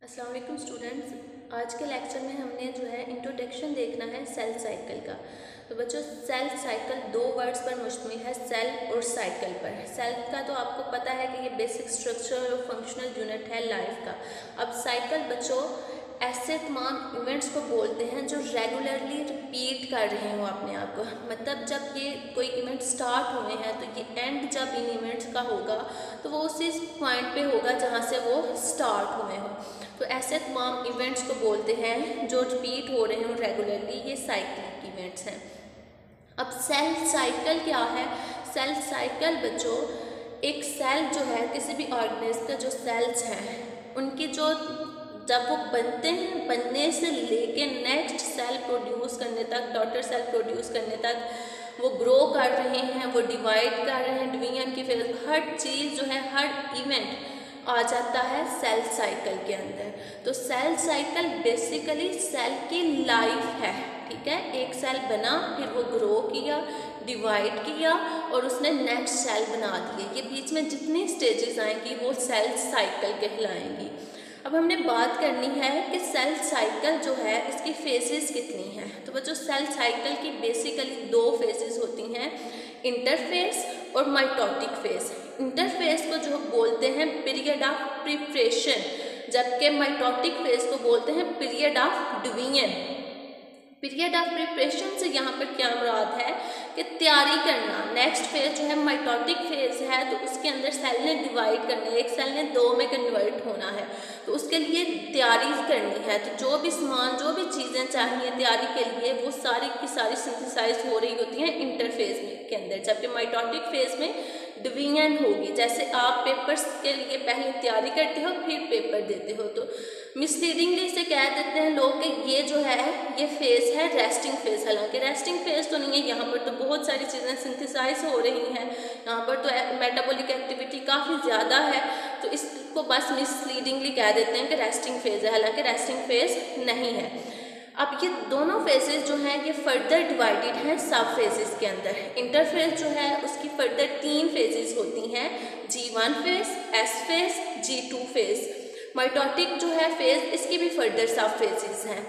अस्सलाम वालेकुम स्टूडेंट्स। आज के लेक्चर में हमने जो है इंट्रोडक्शन देखना है सेल साइकिल का। तो बच्चों, सेल साइकिल दो वर्ड्स पर मुश्तमिल है, सेल और साइकिल पर। सेल का तो आपको पता है कि ये बेसिक स्ट्रक्चर और फंक्शनल यूनिट है लाइफ का। अब साइकिल बच्चों ऐसे तमाम इवेंट्स को बोलते हैं जो रेगुलरली रिपीट कर रहे हो अपने आप को। मतलब जब ये कोई इवेंट स्टार्ट हुए हैं तो ये एंड जब इन इवेंट्स का होगा तो वो उसी पॉइंट पे होगा जहाँ से वो स्टार्ट हुए हो। तो ऐसे तमाम इवेंट्स को बोलते हैं जो रिपीट हो रहे हो रेगुलरली, ये साइक्लिक इवेंट्स हैं। अब सेल साइकिल क्या है? सेल साइकिल बच्चों, एक सेल जो है किसी भी ऑर्गेनिज्म का जो सेल्स हैं उनकी जो जब वो बनते हैं, बनने से लेके नेक्स्ट सेल प्रोड्यूस करने तक, डॉटर सेल प्रोड्यूस करने तक वो ग्रो कर रहे हैं, वो डिवाइड कर रहे हैं, डिवीजन की फेज, हर चीज़ जो है, हर इवेंट आ जाता है सेल साइकिल के अंदर। तो सेल साइकिल बेसिकली सेल की लाइफ है, ठीक है। एक सेल बना, फिर वो ग्रो किया, डिवाइड किया और उसने नेक्स्ट सेल बना दिए। ये बीच में जितनी स्टेजेस आएंगी वो सेल साइकिल कहलाएंगी। अब हमने बात करनी है कि सेल साइकिल जो है इसकी फेजेस कितनी हैं। तो बच्चों, सेल साइकिल की बेसिकली दो फेजेस होती हैं, इंटरफेज और माइटोटिक फेज। इंटरफेज को जो बोलते हैं पीरियड ऑफ प्रिपरेशन, जबकि माइटोटिक फेज को बोलते हैं period of division. Period of preparation से यहाँ पर क्या मुराद है कि तैयारी करना। नेक्स्ट फेज जो है माइटोटिक फेज है, तो उसके अंदर सेल ने डिवाइड करना है, एक सेल ने दो में कन्वर्ट होना है, तो उसके लिए तैयारी करनी है। तो जो भी सामान, जो भी चीज़ें चाहिए तैयारी के लिए, वो सारी की सारी सिंथेसाइज हो रही होती हैं इंटरफेज के अंदर। जबकि माइटोटिक फेज में डिवीजन होगी। जैसे आप पेपर्स के लिए पहले तैयारी करते हो फिर पेपर देते हो, तो मिसलीडिंगली इसे कह देते हैं लोग कि ये जो है ये फेज है रेस्टिंग फेज। हालांकि रेस्टिंग फेज तो नहीं है, यहाँ पर तो बहुत सारी चीज़ें सिंथेसाइज हो रही हैं, यहाँ पर तो मेटाबॉलिक एक्टिविटी काफ़ी ज़्यादा है, तो इसको बस मिसलीडिंगली कह देते हैं कि रेस्टिंग फेज है, हालांकि रेस्टिंग फेज नहीं है। अब ये दोनों फेजेस जो हैं ये फर्दर डिवाइडेड हैं सब फेजेस के अंदर। इंटरफेज जो है उसकी फर्दर 3 फेजेस होती हैं, G1 phase, S phase, G2 phase. Mitotic जो है फेज, इसकी भी फर्दर सब फेजेस हैं।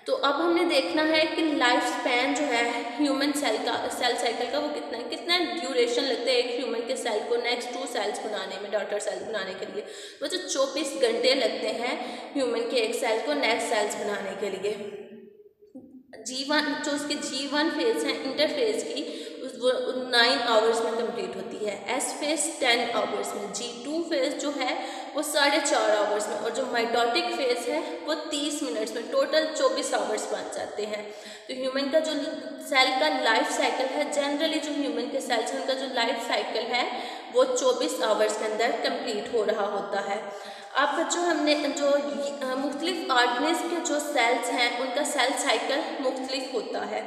तो अब हमने देखना है कि लाइफ स्पैन जो है ह्यूमन सेल का, सेल साइकिल का, वो कितना ड्यूरेशन लगता है एक ह्यूमन के सेल को नेक्स्ट 2 सेल्स बनाने में, डॉटर सेल्स बनाने के लिए। वो जो 24 घंटे लगते हैं ह्यूमन के एक सेल को नेक्स्ट सेल्स बनाने के लिए। G1 जो उसकी G1 फेज है इंटरफेज की, वो 9 आवर्स में कंप्लीट होती है। S फेज 10 आवर्स में। G2 फेज जो है वो 4.5 आवर्स में, और जो माइटोटिक फेज है वो 30 मिनट्स में। टोटल 24 आवर्स बन जाते हैं। तो ह्यूमन का जो सेल का लाइफ साइकिल है, जनरली जो ह्यूमन के सेल्स हैं उनका जो लाइफ साइकिल है वो 24 आवर्स के अंदर कंप्लीट हो रहा होता है। अब बच्चों, हमने जो मुख्तलिफ ऑर्गेनिज्म के जो सेल्स हैं उनका सेल साइकिल मुख्तलिफ होता है।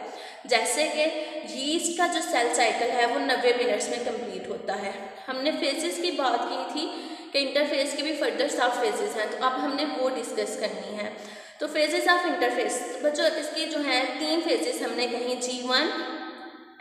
जैसे कि यीस्ट का जो सेल साइकिल है वो 90 मिनट्स में कंप्लीट होता है। हमने फेजेस की बात की थी कि इंटरफेज के भी फर्दर सब फेजेस हैं, तो अब हमने वो डिस्कस करनी है। तो फेजेस ऑफ इंटरफेज बच्चों, इसकी जो है 3 फेजेस हमने कहीं, G1,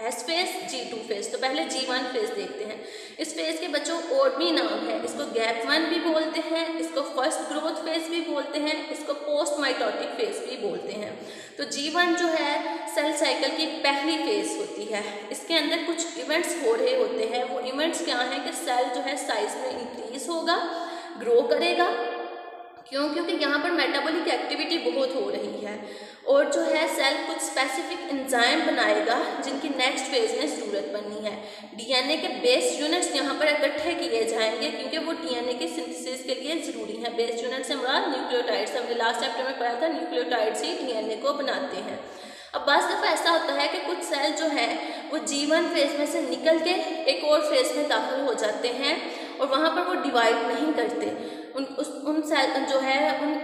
S phase, G2 phase. तो पहले G1 फेज देखते हैं। इस फेज के बच्चों और भी नाम है, इसको गैप 1 भी बोलते हैं, इसको फर्स्ट ग्रोथ फेज भी बोलते हैं, इसको पोस्ट माइटोटिक फेज भी बोलते हैं। तो G1 जो है सेल साइकिल की पहली फेज होती है। इसके अंदर कुछ इवेंट्स हो रहे होते हैं। वो इवेंट्स क्या हैं कि सेल जो है साइज में इंक्रीज होगा, ग्रो करेगा। क्यों? क्योंकि यहाँ पर मेटाबॉलिक एक्टिविटी बहुत हो रही है, और जो है सेल कुछ स्पेसिफिक एंजाइम बनाएगा जिनकी नेक्स्ट फेज में ज़रूरत पड़नी है। डीएनए के बेस यूनिट्स यहाँ पर इकट्ठे किए जाएंगे क्योंकि वो डीएनए के सिंथेसिस के लिए ज़रूरी है। बेस यूनिट से मुराद न्यूक्लियोटाइड्स, हमने लास्ट चैप्टर में पढ़ा था, न्यूक्लियोटाइड्स ही डीएनए को बनाते हैं। अब बाज़ दफ़ा ऐसा होता है कि कुछ सेल जो है वो G1 फेज में से निकल के एक और फेज में दाखिल हो जाते हैं और वहाँ पर वो डिवाइड नहीं करते। उन सेल जो है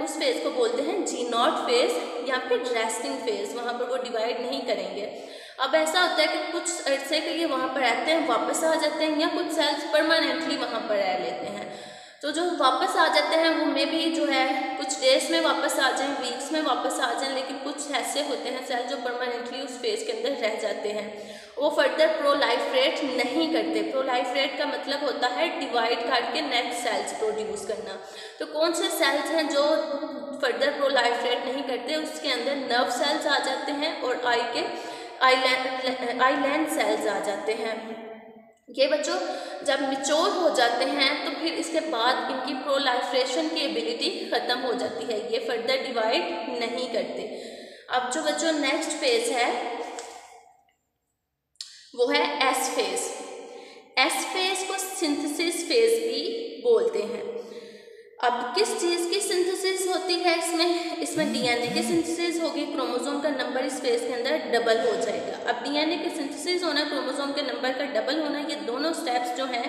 उस फेज को बोलते हैं G0 फेज या फिर रेस्टिंग फेज। वहाँ पर वो डिवाइड नहीं करेंगे। अब ऐसा होता है कि कुछ अरसे के लिए वहाँ पर रहते हैं, वापस आ जाते हैं, या कुछ सेल्स परमानेंटली वहाँ पर रह लेते हैं। तो जो वापस आ जाते हैं वो में भी जो है कुछ डेज में वापस आ जाएं, वीक्स में वापस आ जाएं, लेकिन कुछ ऐसे होते हैं सेल जो परमानेंटली उस फेज के अंदर रह जाते हैं। वो फर्दर प्रोलाइफरेट नहीं करते। प्रोलाइफरेट का मतलब होता है डिवाइड करके नेक्स्ट सेल्स प्रोड्यूस करना। तो कौन से सेल्स हैं जो फर्दर प्रोलाइफरेट नहीं करते, उसके अंदर नर्व सेल्स आ जाते हैं और आईलैंड सेल्स आ जाते हैं। ये बच्चों जब मिच्योर हो जाते हैं तो फिर इसके बाद इनकी प्रोलाइफरेशन की एबिलिटी ख़त्म हो जाती है, ये फर्दर डिवाइड नहीं करते। अब जो बच्चों नेक्स्ट फेज है वो है एस फेज। एस फेज को सिंथेसिस फेज भी बोलते हैं। अब किस चीज़ की सिंथेसिस होती है इसमें डीएनए की सिंथेसिस होगी, क्रोमोसोम का नंबर इस फेज के अंदर डबल हो जाएगा। अब डीएनए की सिंथेसिस होना, क्रोमोसोम के नंबर का डबल होना, ये दोनों स्टेप्स जो हैं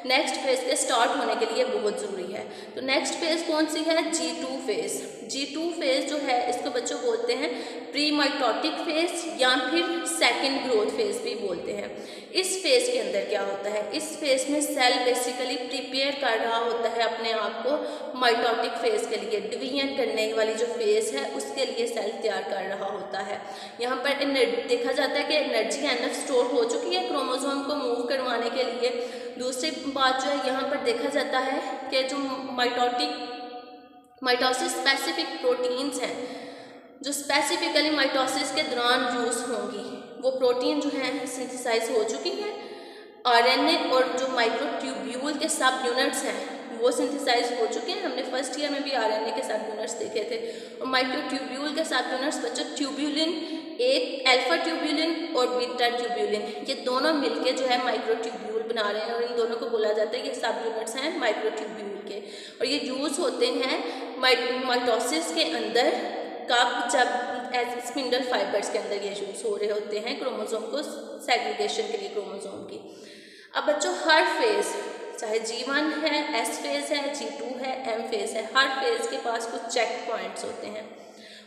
नेक्स्ट फेज के स्टार्ट होने के लिए बहुत ज़रूरी है। तो नेक्स्ट फेज कौन सी है? G2 phase. G2 फेज जो है इसको बच्चों बोलते हैं प्री माइटोटिक फेज या फिर सेकेंड ग्रोथ फेज भी बोलते हैं। इस फेज के अंदर क्या होता है? इस फेज में सेल बेसिकली प्रिपेयर कर रहा होता है अपने आप को माइटोटिक फेज के लिए, डिवीजन करने वाली जो फेज है उसके लिए सेल तैयार कर रहा होता है। यहाँ पर देखा जाता है कि एनर्जी एनफ स्टोर हो चुकी है क्रोमोसोम को मूव करवाने के लिए। दूसरी बात जो है यहाँ पर देखा जाता है कि जो माइटोसिस स्पेसिफिक प्रोटीन्स हैं जो स्पेसिफिकली माइटोसिस के दौरान यूज़ होंगी, वो प्रोटीन जो है सिंथेसाइज हो चुकी है। आरएनए और जो माइक्रोट्यूब्यूल के सब यूनिट्स हैं वो सिंथेसाइज हो चुके हैं। हमने फर्स्ट ईयर में भी आरएनए के सब यूनिट्स देखे थे। और माइक्रोट्यूब्यूल के सब यूनिट्स बच्चों ट्यूब्यूलिन, एक अल्फा ट्यूब्यूलिन और बीटा ट्यूब्यूलिन, ये दोनों मिलके जो है माइक्रोट्यूब्यूल बना रहे हैं और इन दोनों को बोला जाता है ये सब यूनिट्स हैं माइक्रोट्यूब्यूल के। और ये यूज़ होते हैं माइटोसिस के अंदर कब? जब एज स्पिंडल फाइबर्स के अंदर ये यूज़ हो रहे होते हैं क्रोमोसोम को सेग्रीगेशन के लिए क्रोमोसोम की। अब बच्चों हर फेज, चाहे G1 है, S फेज है, G2 है, M फेज है, हर फेज के पास कुछ चेक पॉइंट्स होते हैं।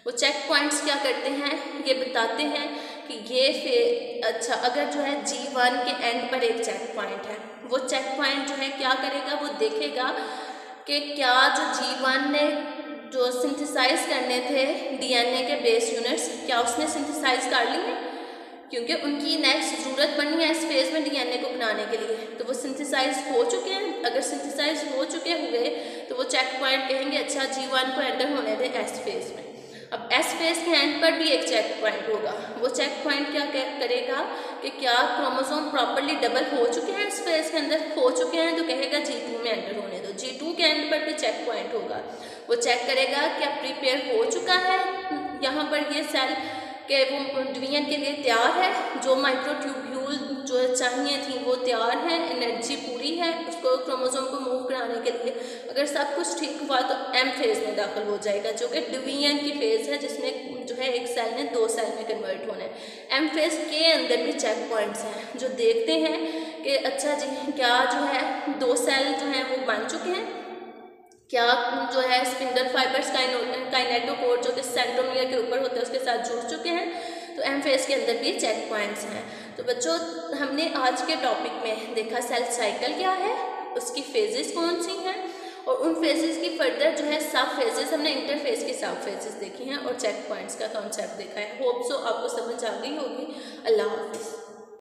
वो चेक पॉइंट्स क्या करते हैं? ये बताते हैं कि ये अच्छा अगर जो है G1 के एंड पर एक चेक पॉइंट है, वो चेक पॉइंट जो है क्या करेगा? वो देखेगा कि क्या जो G1 ने जो सिंथेसाइज करने थे डीएनए के बेस यूनिट्स, क्या उसने सिंथेसाइज कर ली है? क्योंकि उनकी नेक्स्ट ज़रूरत बनी है इस फेज में डीएनए को बनाने के लिए, तो वो सिंथेसाइज हो चुके हैं। अगर सिंथेसाइज हो चुके हुए तो वो चेक पॉइंट कहेंगे अच्छा G1 को एंटर होने दें एस फेज में। अब एस फेज के एंड पर भी एक चेक पॉइंट होगा। वो चेक पॉइंट क्या करेगा कि क्या क्रोमोसोम प्रॉपरली डबल हो चुके हैं इस फेज के अंदर? हो चुके हैं तो कहेगा G2 में एंटर होने दो। G2 के एंड पर भी चेक पॉइंट होगा, वो चेक करेगा क्या प्रिपेयर हो चुका है यहाँ पर ये सेल के वो डिवीजन के लिए तैयार है, जो माइक्रोट्यूब्यूल जो चाहिए थी वो तैयार है, एनर्जी पूरी है उसको क्रोमोसोम को मूव कराने के लिए। अगर सब कुछ ठीक हुआ तो एम फेज में दाखिल हो जाएगा जो कि डिवीजन की फेज है, जिसमें जो है एक सेल ने 2 सेल में कन्वर्ट होना है। एम फेज के अंदर भी चेक पॉइंट्स हैं जो देखते हैं कि अच्छा जी क्या जो है 2 सेल जो हैं वो बन चुके हैं, क्या जो है स्पिंडल फाइबर्स काइनेटोकोर जो कि सेंट्रोमियर के ऊपर होता है उसके साथ जुड़ चुके हैं। तो एम फेज के अंदर भी चेक पॉइंट्स हैं। तो बच्चों हमने आज के टॉपिक में देखा सेल साइकिल क्या है, उसकी फेजेस कौन सी हैं और उन फेजेस की फर्दर जो है सब फेजेस, हमने इंटरफेज की सब फेजेस देखी हैं और चेक पॉइंट्स का कॉन्सेप्ट देखा है। होप सो आपको समझ आ गई होगी। अल्लाह हाफिज़।